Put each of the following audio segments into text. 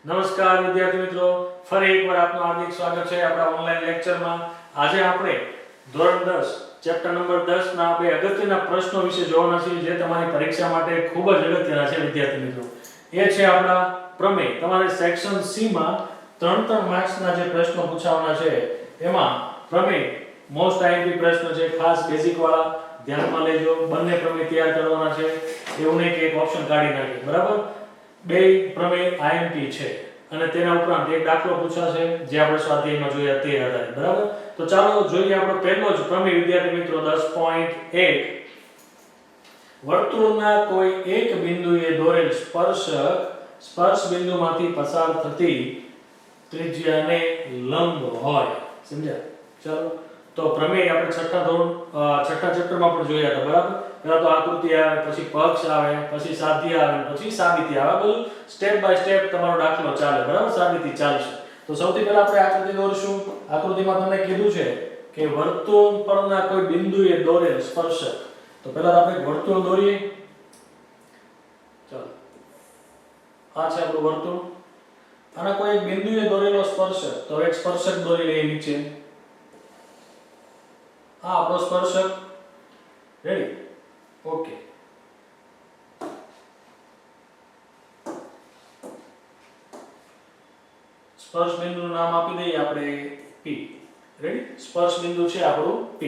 નમસ્કાર વિદ્યાર્થી મિત્રો, ફરી એકવાર આપનું હાર્દિક સ્વાગત છે આપણા ઓનલાઈન લેક્ચરમાં. આજે આપણે ધોરણ 10 ચેપ્ટર નંબર 10 ના બે અગત્યના પ્રશ્નો વિશે જોવાના છીએ જે તમારી પરીક્ષા માટે ખૂબ જ અગત્યના છે વિદ્યાર્થી મિત્રો. એ છે આપણા પ્રમેય. તમારે સેક્શન સી માં 3 માર્ક્સના જે પ્રશ્નો પૂછાવાના છે એમાં પ્રમેય મોસ્ટ આઈએમપી પ્રશ્ન છે, ખાસ બેઝિક વાળા ધ્યાનમાં લેજો. બંને પ્રમેય તૈયાર કરવાના છે, એવું નહીં કે એક ઓપ્શન કાઢી નાખીએ, બરાબર? બે પ્રમેય આઈએમપી છે અને તેના ઉપરાંત એક દાખલો પૂછાશે જે આપણે સ્વાધ્યાયમાં જોયા તે આધારે, બરાબર? તો ચાલો જોઈએ આપણો પહેલો જ પ્રમેય વિદ્યાર્થી મિત્રો 10.1. વર્તુળના કોઈ એક બિંદુએ દોરેલ સ્પર્શ બિંદુમાંથી પસાર થતી ત્રિજ્યાને લંબ હોય. સમજ્યા? ચાલો તો પ્રમેય આપણે છઠ્ઠા ચેપ્ટરમાં પણ જોયા હતા, બરાબર? પહેલા તો આકૃતિ આવે, પછી પક્ષ આવે, પછી સાધ્ય આવે, પછી સાબિતી આવે. બધું સ્ટેપ બાય સ્ટેપ તમારો દાખલો ચાલે, બરાબર? સાબિતી ચાલશે. તો સૌથી પહેલા આપણે આકૃતિ દોરશું. આકૃતિમાં તમને કીધું છે કે વર્તુળ પરના કોઈ બિંદુએ દોરેલ સ્પર્શક. તો પહેલા આપણે વર્તુળ દોરીએ. ચાલો, આ છે આપણું વર્તુળ. આના કોઈ એક બિંદુએ દોરેલો સ્પર્શક. તો એક સ્પર્શક દોરી લઈએ નીચે. આ આપણો સ્પર્શક. રેડી? ઓકે. સ્પર્શ બિંદુનું નામ આપી દઈએ આપણે P. રેડી? સ્પર્શ બિંદુ છે આપણું P.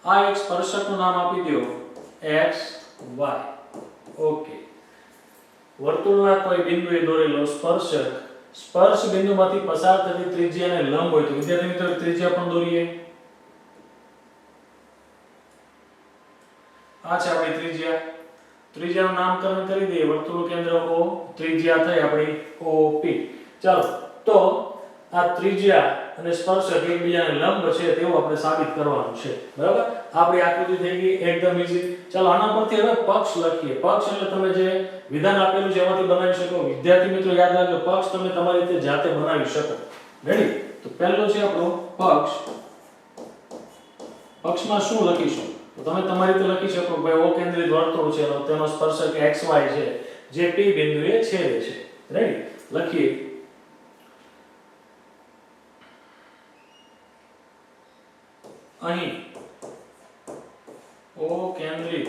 આ એક સ્પર્શકનું નામ આપી દો x y. ઓકે. વર્તુળના કોઈ બિંદુએ દોરેલો સ્પર્શક સ્પર્શ બિંદુમાંથી પસાર થતી ત્રિજ્યાને લંબ હોય. તો વિદ્યાર્થી મિત્રો ત્રિજ્યા પણ દોરીએ. આ છે આપણી ત્રિજ્યા. ત્રિજ્યાનું નામકરણ કરી દઈએ. વર્તુળનું કેન્દ્ર O, ત્રિજ્યા થઈ આપણી OP. ચાલો, તો આ ત્રિજ્યા અને સ્પર્શક એકબીજાને લંબ છે તેવું આપણે સાબિત કરવાનું છે, બરાબર? આપણી આકૃતિ થઈ ગઈ એકદમ ઈઝી. ચાલો આના પરથી હવે પક્ષ લખીએ. પક્ષ એટલે તમે જે વિધાન આપેલું છે એમાંથી બનાવી શકો. વિદ્યાર્થી મિત્રો યાદ રાખજો, પક્ષ તમે તમારી રીતે જાતે બનાવી શકો. રેડી? તો પહેલો છે આપણો પક્ષ. પક્ષમાં શું લખીશું? તો તમે તમારી રીતે લખી શકો ભાઈ O કેન્દ્રિત વર્તુળ છે, તેનો સ્પર્શક xy છે જે P બિંદુએ છેદે છે. રેડી? લખીએ. અહીં O કેન્દ્રિત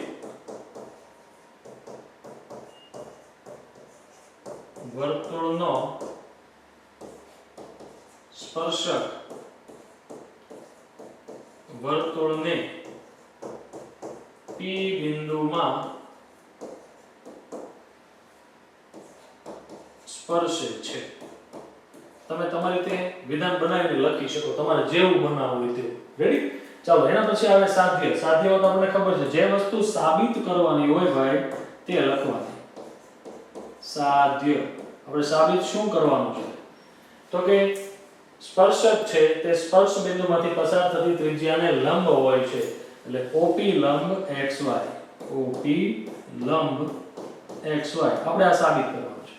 વર્તુળનો સ્પર્શક વર્તુળને P બિંદુમાં સ્પર્શે છે. તમે તમારી રીતે વિધાન બનાવીને લખી શકો, તમારે જેવું બનાવવું હોય તેવું. રેડી? ચાલો, એના પછી આવે સાધ્ય. સાધ્યમાં તો આપણને ખબર છે, જે વસ્તુ સાબિત કરવાની હોય ભાઈ તે લખવાની. સાધ્ય. આપણે સાબિત શું કરવાનું છે? તો કે સ્પર્શક છે તે સ્પર્શ બિંદુમાંથી પસાર થતી ત્રિજ્યાને લંબ હોય છે. એટલે OP લંબ xy. OP લંબ xy. આપણે આ સાબિત કરવાનું છે.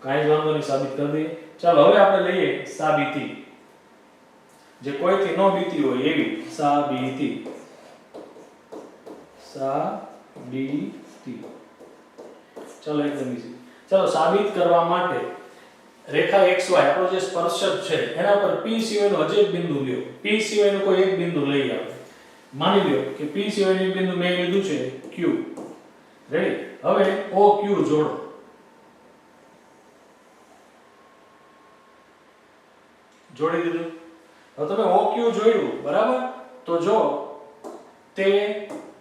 કાંઈ જ વાંધો નહીં, સાબિત કરી દઈએ. ચાલો હવે આપણે લઈએ સાબિતી. જે કોઈથી ન બીતી હોય એવી સાબિતી. સાબિતી. ચાલો એકદમ ઈઝી. ચાલો સાબિત કરવા માટે રેખા xy આપણો જે સ્પર્શક છે એના પર P સિવાયનો હજી એક બિંદુ લ્યો. P સિવાયનો કોઈ એક બિંદુ લઈ આવો. માની લ્યો કે P સિવાયનું એક બિંદુ મેં લીધું છે Q. રેડી? હવે OQ જોડો. જોડી દીધું. હવે તમે OQ જોયું, બરાબર? તો જો તે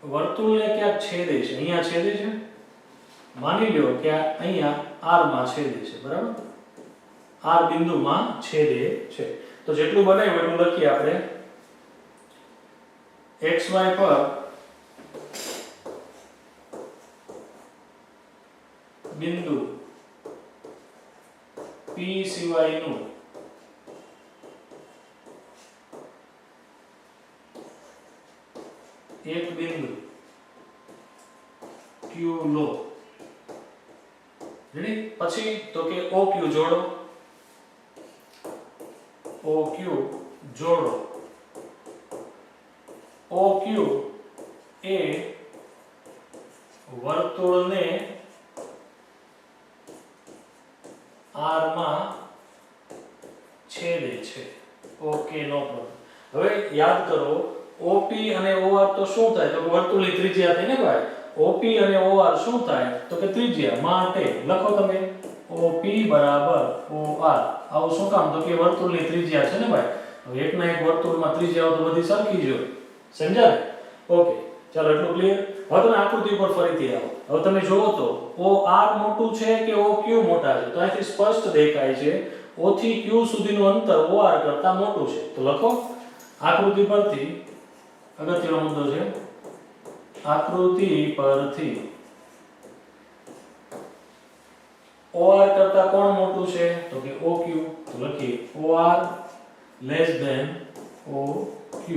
વર્તુળને ક્યાંક છેદે છે, અહીંયા છેદે છે. માની લ્યો કે અહીંયા R માં છેદે છે, બરાબર? R બિંદુમાં છેદે છે. તો જેટલું બનાવ્યું એટલું લખીએ આપણે. xy પર બિંદુ P સિવાયનું એક બિંદુ Q લો. રેડી? પછી તો કે OQ જોડો. OQ જોડો. OQ એ વર્તુળને R માં છેદે છે. ઓકે, નો પ્રોબ્લેમ. હવે યાદ કરો, OP અને OR તો શું થાય? તો વર્તુળની ત્રિજ્યા થઈ ને ભાઈ. OP અને OR શું થાય? તો કે ત્રિજ્યા. માટે લખો તમે OP બરાબર OR. આવું શું કામ? તો કે વર્તુળની ત્રિજ્યા છે ને ભાઈ. હવે એકના એક વર્તુળમાં ત્રિજ્યાઓ તો બધી સરખી જ હોય. સમજ્યા ને? ઓકે, ચાલો એટલું ક્લિયર. હવે તમે આકૃતિ ઉપર ફરીથી આવો. હવે તમે જુઓ તો OR મોટું છે કે OQ મોટા છે? તો અહીંથી સ્પષ્ટ દેખાય છે O થી Q સુધીનું અંતર OR કરતા મોટું છે. તો લખો આકૃતિ પરથી, અગત્યનો મુદ્દો છે, આકૃતિ પરથી OR કરતા કોણ મોટું છે? તો કે OQ. તો લખીએ OR less than OQ.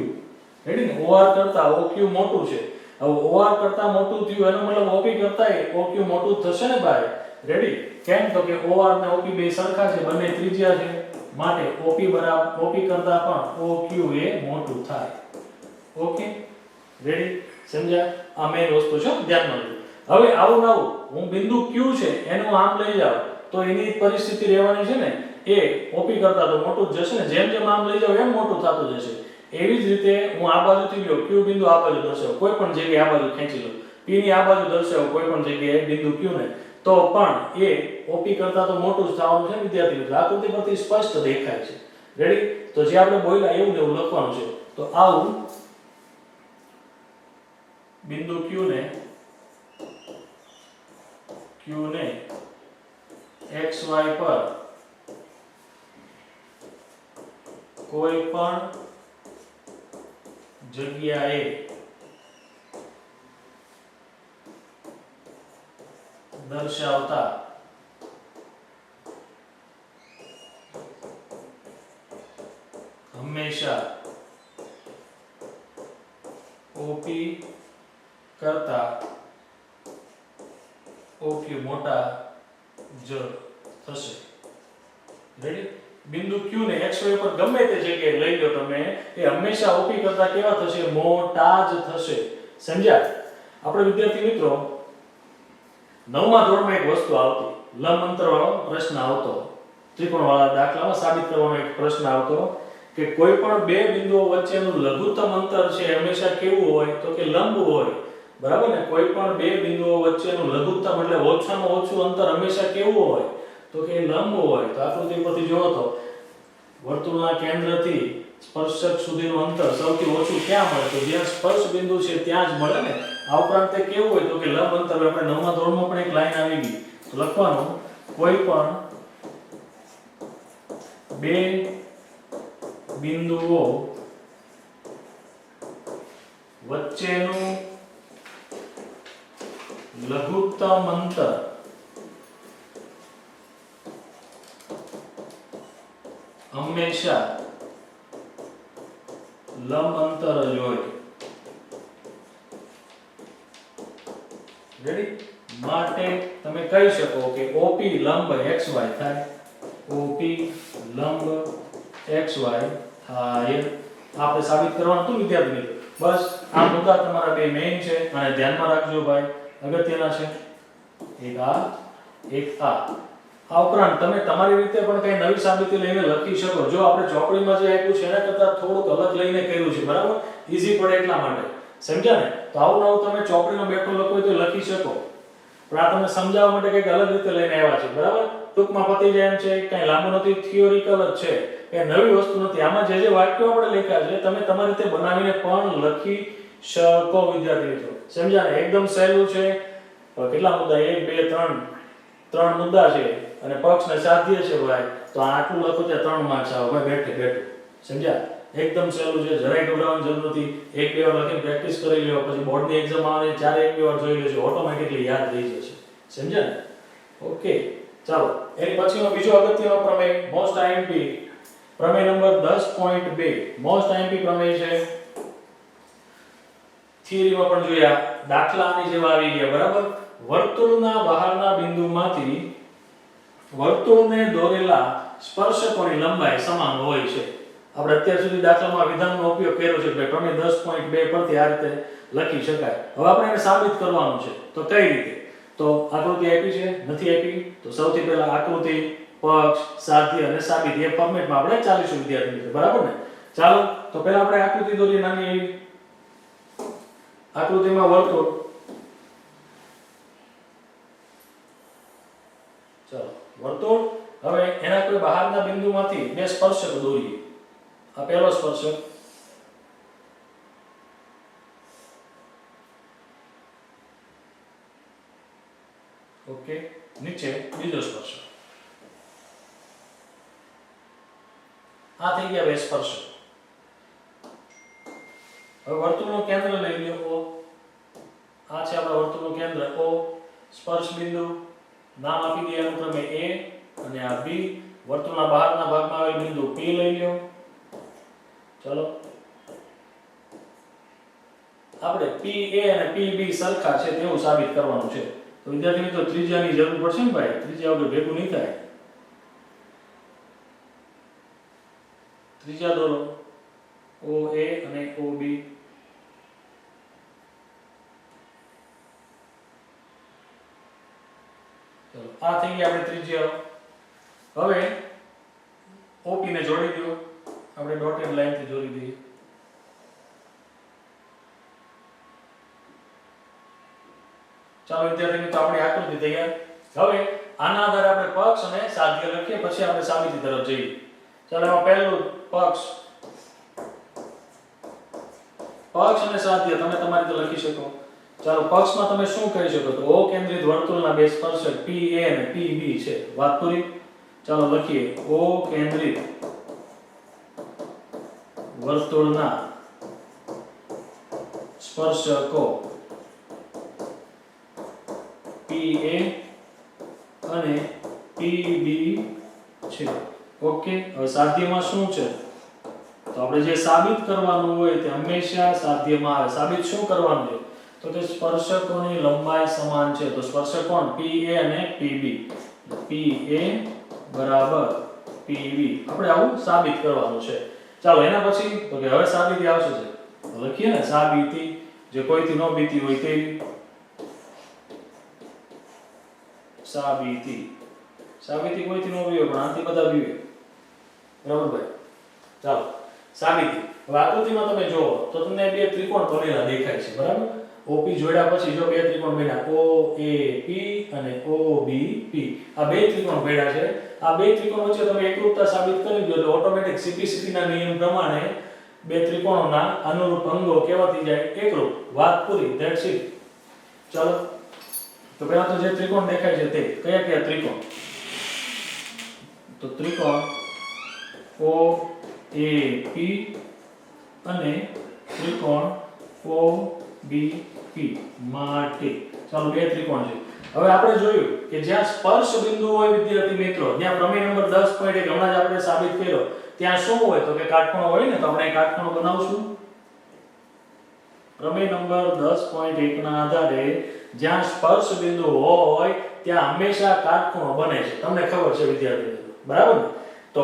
Ready ને? OR કરતા OQ મોટું છે. હવે OR કરતા મોટું થયું એનો મતલબ OP કરતા OQ મોટું થશે ને ભાઈ. રેડી? કેમ? તો કે OR અને OP બે સરખા છે, બંને ત્રિજ્યા છે, માટે OP કરતા પણ OQ એ મોટું થાય. Okay, ready? સમજ્યા? આ મેઈન વસ્તુ છે, ધ્યાનમાં રાખજો. હવે આવું નવું હું બિંદુ Q છે એનું આમ લઈ જાવ તો એની પરિસ્થિતિ રહેવાની છે ને એ OP કરતા તો મોટું જ જશે ને. જેમ જેમ આમ લઈ જાવ એમ મોટું થતું જશે. એવી જ રીતે હું આ બાજુથી લ્યો Q બિંદુ આ બાજુ દર્શાવો, કોઈ પણ જગ્યાએ આ બાજુ ખેંચી લો, P ની આ બાજુ દર્શાવો કોઈ પણ જગ્યાએ બિંદુ Q ને, તો પણ એ OP કરતા તો મોટું જ થવાનું છે વિદ્યાર્થી મિત્રો. આકૃતિ પરથી સ્પષ્ટ દેખાય છે. રેડી? તો જે આપણે બોલ્યા એવું ને એવું લખવાનું છે. તો આવું બિંદુ Q ને XY પર કોઈ પણ જગ્યાએ દર્શાવતા હંમેશા OP કરતા OQ મોટા જ થશે. રેડી? બિંદુ Q ને XY પર ગમે તે જગ્યાએ લઈ લો તમે, એ હંમેશા OP કરતા કેવા થશે? મોટા જ થશે. સમજ્યા? આપણે વિદ્યાર્થી મિત્રો 9મા ધોરણમાં એક વસ્તુ આવતી, લંબ અંતર વાળો પ્રશ્ન આવતો, ત્રિકોણ વાળા દાખલામાં સાબિત કરવાનો એક પ્રશ્ન આવતો કે કોઈ પણ બે બિંદુઓ વચ્ચેનું લઘુત્તમ અંતર છે હંમેશા કેવું હોય? તો કે લંબ હોય. બરાબર ને? કોઈ પણ બે બિંદુઓ વચ્ચેનું લઘુત્તમ એટલે ઓછામાં ઓછું અંતર હંમેશા કેવું હોય? તો કે લંબ હોય. તો આકૃતિ પરથી જોવો તો વર્તુળના કેન્દ્રથી સ્પર્શક સુધીનું અંતર સૌથી ઓછું ક્યાં મળે? તો જ્યાં સ્પર્શ બિંદુ છે ત્યાં જ મળે ને. આ ઉપરાંત તે કેવું હોય? તો કે લંબ અંતર. આપણે 9મા ધોરણમાં પણ એક લાઈન આવી ગઈ. તો લખવાનું કોઈ પણ બે બિંદુઓ વચ્ચેનું લઘુત્તમ અંતર હંમેશા લંબ અંતર જ હોય. રેડી? માટે તમે કહી શકો કે OP લંબ XY થાય. OP લંબ XY થાય. આપણે સાબિત કરવાનું હતું વિદ્યાર્થી મિત્રો. બસ આ મુદ્દા તમારા બે મેઈન છે અને ધ્યાનમાં રાખજો ભાઈ, અગત્યના છે. એક આ ઉપરાંત તમે તમારી રીતે પણ કઈ નવી સાબિતી લઈને લખી શકો. જો આપણે ચોપડીમાં જે આપ્યું છે એના કરતા થોડુંક અલગ લઈને કર્યું છે, બરાબર? ઈઝી પડે એટલા માટે. સમજ્યા ને? તો આવું નવું તમે ચોપડીનો બેઠો લખો તો લખી શકો, પણ આ તમને સમજાવવા માટે કંઈક અલગ રીતે લઈને આવ્યા છે. બરાબર? ટૂંકમાં પતી જાય એમ છે, કઈ લાંબુ નથી, થિયોરિકલ જ છે, એ નવી વસ્તુ નથી. આમાં જે વાક્યો આપણે લખ્યા છે તમે તમારી રીતે બનાવીને પણ લખી શકો વિદ્યાર્થી મિત્રો. સમજ્યા ને? એકદમ સહેલું છે. કેટલા મુદ્દા? 1 2 3 મુદ્દા છે અને પક્ષને સાધ્ય છે ભાઈ. તો આટલું લખો ત્યાં 3 માર્ક્સ આવે ભાઈ, બેઠે બેઠે. સમજ્યા? એકદમ સહેલું છે, જરાય ગભરાવાની જરૂર નથી. 1 2 વાર લખીને પ્રેક્ટિસ કરી લ્યો, પછી બોર્ડની એક્ઝામ આવે ત્યારે 1 2 વાર જોઈ લેજો, ઓટોમેટિકલી યાદ રહી જશે. સમજ્યા ને? ઓકે, ચાલો. એની પછીનો બીજો અગત્યનો પ્રમેય, મોસ્ટ આઈએમપી પ્રમેય નંબર 10.2. મોસ્ટ આઈએમપી પ્રમેય છે. થિયરીમાં પણ જોયા, દાખલાની જેવા આવી ગયા. બરાબર? વર્તુળના બહારના બિંદુમાંથી વર્તુળને દોરેલા સ્પર્શકોની લંબાઈ સમાન હોય છે. આપણે અત્યાર સુધી દાખલામાં વિધાનનો ઉપયોગ કર્યો છે એટલે પ્રમેય 10.2 પરથી આ રીતે લખી શકાય. હવે આપણે એને સાબિત કરવાનું છે. તો કઈ રીતે? તો આકૃતિ આપી છે, નથી આપી? તો સૌથી પહેલા આકૃતિ પક્ષ, સાધ્ય અને સાબિતી એ ફોર્મેટમાં આપણે ચાલીશું વિદ્યાર્થી મિત્રો, બરાબર ને? ચાલો તો પહેલા આપણે આકૃતિ દોરીએ નાની એવી. આકૃતિમાં વર્તુળ. ચાલો વર્તુળ. હવે એના કોઈ બહારના બિંદુમાંથી બે સ્પર્શક દોરીએ. આ પહેલો સ્પર્શક, ઓકે, નીચે બીજો સ્પર્શક. આ થઈ ગયા બે સ્પર્શક. હવે વર્તુળનું કેન્દ્ર લઈ લ્યો O. આ છે આપણા વર્તુળનું કેન્દ્ર O. સ્પર્શ બિંદુ નામ આપી દઈએ અનુક્રમે A અને આ B. વર્તુળના બહારના ભાગમાં આવેલ બિંદુ P લઈ લ્યો. ચલો આપણે PA અને PB સરખા છે તેવું સાબિત કરવાનું છે. તો વિદ્યાર્થી મિત્રો ત્રિજ્યાની જરૂર પડશે ને ભાઈ, ત્રિજ્યા વગર ભેગું નહીં થાય. ત્રિજ્યા દોરો OA અને OB. ચલો આ થઈ ગયા આપણે ત્રિજ્યા. હવે OP ને જોડી દો. આપણે ડોટેડ લાઈન થી જોડી દઈએ. ચાલો વિદ્યાર્થી મિત્રો આપણી આકૃતિ તૈયાર. હવે આના આધારે આપણે પક્ષ અને સાધ્ય લખીએ, પછી આપણે સાબિતી તરફ જઈએ. ચાલો એમાં પહેલું પક્ષ અને સાધ્ય તમે તમારી રીતે લખી શકો. ચાલો પક્ષમાં તમે શું કહી શકો? તો O કેન્દ્રિત વર્તુળના બે સ્પર્શક PA અને PB છે. વાત પૂરી. ચાલો લખીએ O કેન્દ્રિત વર્તુળના સ્પર્શકો PA અને PB છે. ઓકે, હવે સાધ્યમાં શું છે? તો આપણે જે સાબિત કરવાનું હોય તે હંમેશા સાધ્યમાં આવે. સાબિત શું કરવાનું છે? તો કે સ્પર્શકોની લંબાઈ સમાન છે. તો સ્પર્શક કોણ? PA અને PB. PA બરાબર PB. આપણે આવું સાબિત કરવાનું છે. ચાલો એના પછી તો કે હવે સાબિતી આવશે છે. તો લખીએ ને સાબિતી, જે કોઈથી ન બીતી હોય તેવી. સાબિતી. સાબિતી કોઈથી ન બીવે પણ આથી બધા બીવે. બરાબર ભાઈ? ચાલો સાબિતી. હવે આકૃતિમાં તમે જુઓ તો તમને બે ત્રિકોણ બનેલા દેખાય છે, બરાબર? OP જોડ્યા પછી જો બે ત્રિકોણ બન્યા OAP અને OBP. આ બે ત્રિકોણ બન્યા છે. આ બે ત્રિકોણ વચ્ચે તમે એકરૂપતા સાબિત કરી દો એટલે ઓટોમેટિક CPCT ના નિયમ પ્રમાણે બે ત્રિકોણોના અનુરૂપ અંગો કેવા થઈ જાય? એકરૂપ. વાત પૂરી. That's it. ચાલો તો પહેલા તો જે ત્રિકોણ દેખાય છે તે કયા કયા ત્રિકોણ? તો ત્રિકોણ OAP અને ત્રિકોણ OBP માટે. ચાલો બે ત્રિકોણ છે. હવે આપણે જોયું કે જ્યાં સ્પર્શ બિંદુ હોય વિદ્યાર્થી મિત્રો, જ્યાં પ્રમેય નંબર 10.1 હમણાં જ આપણે સાબિત કર્યો, ત્યાં શું હોય? તો કે કાટખૂણો હોય ને. તો આપણે કાટખૂણો બનાવશું. પ્રમેય નંબર 10.1 ના આધારે જ્યાં સ્પર્શ બિંદુ હોય ત્યાં હંમેશા કાટખૂણો બને છે. તમને ખબર છે વિદ્યાર્થી મિત્રો, બરાબર ને? તો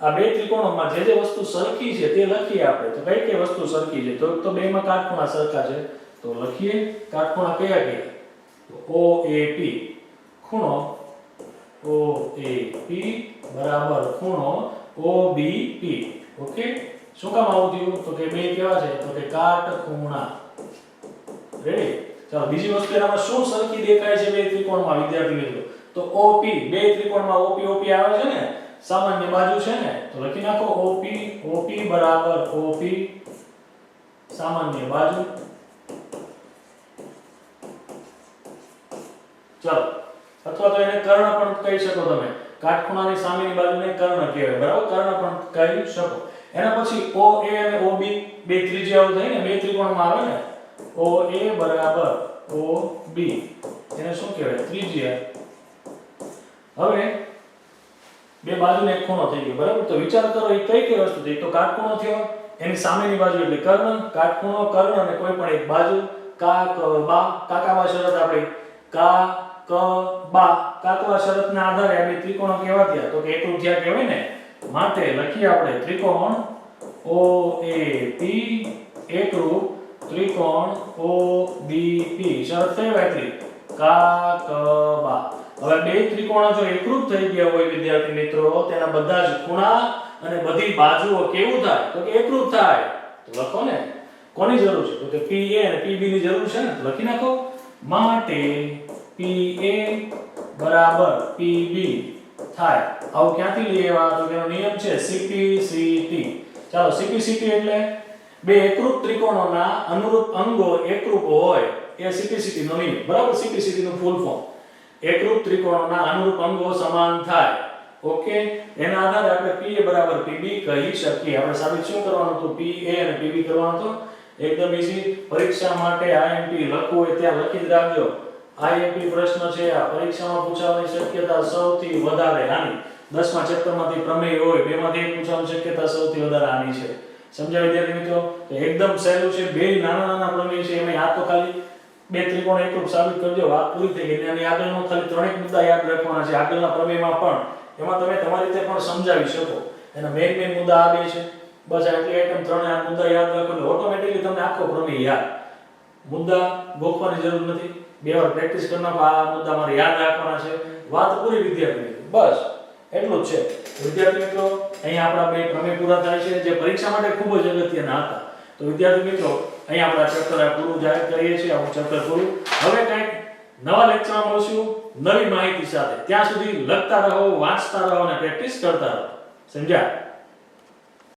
આ બે ત્રિકોણોમાં જે જે વસ્તુ સરખી છે તે લખીએ આપણે. તો કઈ કઈ વસ્તુ સરખી છે? તો બેમાં કાટખૂણા સરખા છે. તો લખીએ કાટખૂણા કયા કયા? તો OAP ખૂણો OAP બરાબર ખૂણો OBP. ઓકે, શું કામ આવું થયું? તો કે બે કેવા છે? તો કે કાટખૂણા. રેડી? ચાલો બીજી વસ્તુ એનામાં શું સરખી દેખાય છે બે ત્રિકોણમાં વિદ્યાર્થી મિત્રો? તો OP. બે ત્રિકોણમાં OP આવે છે ને, સામાન્ય બાજુ છે ને. તો લખી નાખો OP બરાબર OP સામાન્ય બાજુ. ચાલો અથવા તો એને કર્ણ પણ કહી શકો તમે. કાટખૂણાની સામેની બાજુને કર્ણ કહેવાય, બરાબર? કર્ણ પણ કહી શકો. એના પછી OA અને OB બે ત્રિજ્યાઓ થઈ ને, બે ત્રિકોણમાં આવે ને. OA બરાબર OB એને શું કહેવાય? ત્રિજ્યા. હવે બે બાજુને એક ખૂણો થઈ ગયો, બરાબર? તો વિચાર કરો એ કઈ કઈ વસ્તુ થઈ? તો કાટખૂણો થયો, એની સામેની બાજુ એટલે કર્ણ, કાટખૂણો, કર્ણ અને કોઈ પણ એક બાજુ. કાકાબા શરત આપણે કાકવા શરતના આધારે આ બે ત્રિકોણો કેવા થયા? તો કે એકરૂપ થયા કહેવાય ને. માટે લખીએ આપણે ત્રિકોણ OAP એકરૂપ ત્રિકોણ OBP. શરત કઈ વાપરી? કાકબા. હવે બે ત્રિકોણો જો એકરૂપ થઈ ગયા હોય વિદ્યાર્થી મિત્રો, તેના બધા જ ખૂણા અને બધી બાજુઓ કેવું થાય તો કે એકરૂપ થાય. તો લખો ને કોની જરૂર છે તો કે PA અને PB ની જરૂર છે ને, લખી નાખો. માટે PA બરાબર PB થાય. આવું ક્યાંથી લેવા તો કે એનો નિયમ છે CPCT. ચાલો CPCT એટલે બે એકરૂપ ત્રિકોણોના અનુરૂપ અંગો એકરૂપ હોય એ CPCT નો નિયમ. બરાબર, CPCT નું ફૂલ ફોર્મ એકરૂપ ત્રિકોણોના અનુરૂપ અંગો સમાન થાય. ઓકે, એના આધારે આપણે PA બરાબર PB કહી શકીએ. આપણે સાબિત શું કરવાનું હતું? PA અને PB કરવાનું હતું. એકદમ ઈઝી. પરીક્ષા માટે IMP લખવું હોય ત્યાં લખી જ રાખજો. IMP પ્રશ્ન છે આ, પરીક્ષામાં પૂછાવાની શક્યતા સૌથી વધારે આની. 10મા ચેપ્ટરમાંથી પ્રમેય હોય, બેમાંથી એક પૂછવાની શક્યતા સૌથી વધારે આની છે. સમજાય વિદ્યાર્થી મિત્રો? તો એકદમ સહેલું છે. બે નાના નાના પ્રમેય છે, એમાં આ તો ખાલી બે ત્રિકોણ એકરૂપ સાબિત કરજો, વાત પૂરી થઈ ગઈ. અને આગળનો ખાલી ત્રણેક મુદ્દા યાદ રાખવાના છે. આગળના પ્રમેયમાં પણ એમાં તમે તમારી રીતે પણ સમજાવી શકો. એના મેઇન મુદ્દા આ બે છે. બસ આટલી આઈટમ ત્રણે આ મુદ્દા યાદ રાખો એટલે ઓટોમેટિકલી તમને આખો પ્રમેય યાદ. મુદ્દા ગોખવાની જરૂર નથી. બે વાર પ્રેક્ટિસ કરી નાખો. આ મુદ્દા મારે યાદ રાખવાના છે. વાત પૂરી વિદ્યાર્થી મિત્રો. બસ એટલું જ છે. વિદ્યાર્થી મિત્રો, અહીંયા આપણા બે પ્રમેય પૂરા થાય છે, જે પરીક્ષા માટે ખૂબ જ અગત્યના હતા. તો વિદ્યાર્થી મિત્રો, અહીંયા આપણા ચેપ્ટર પૂરું જાહેર કરીએ છીએ. આપણું ચેપ્ટર પૂરું. હવે કંઈક નવા લેક્ચરમાં મળશું નવી માહિતી સાથે. ત્યાં સુધી લખતા રહો, વાંચતા રહો અને પ્રેક્ટિસ કરતા રહો. સમજ્યા?